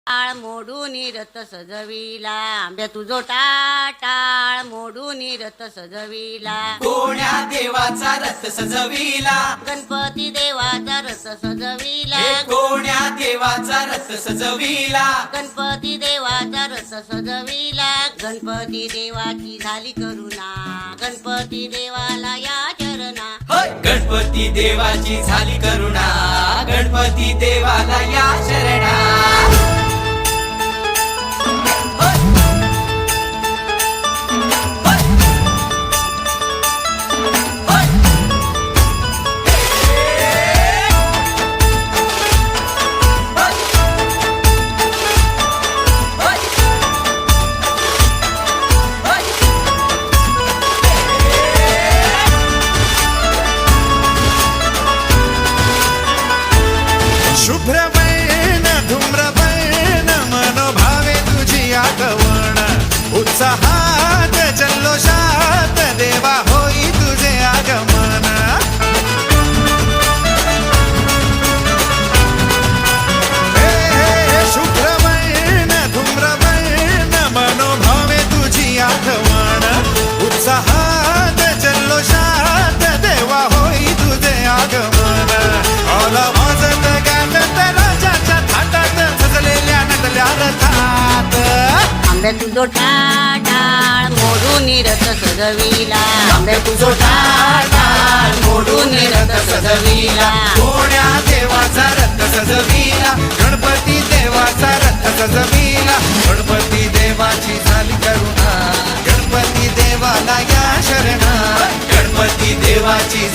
टाळ मोडून रथ सजविला, आंब्या तुझो टाळ मोडून रथ सजविला, कोण्या देवाचा रथ सजविला, गणपती देवाचा रथ सजविला, कोण्या देवाचा रथ सजविला, गणपती देवाचा रथ सजविला, गणपती देवाची झाली करुणा, गणपती देवाला या चरणा, गणपती देवाची झाली करुणा, गणपती देवाला या शरणा. शुभ्रवर्ण धूम्रवर्ण मनोभावे तुझी आगवण, उत्साहात जल्लोषात देवा होई तुझे आगमन. शुभ्रवर्ण धूम्रवर्ण मनोभावे तुझी आगवण, उत्साहात जल्लोषात देवा होई तुझे आगमन. वाजत गाजत राजाच्या थाटात सजलेल्या नटल्या रथात, आंब्या तुझो टाळ मोडून रथ सजविला, आंब्या तुझो टाळ मोडून रथ सजविला, कोण्या देवाचा रथ सजविला, गणपती देवाचा रथ सजविला, गणपती देवाची झाली करुणा, गणपती देवाला या शरणा, गणपती देवाची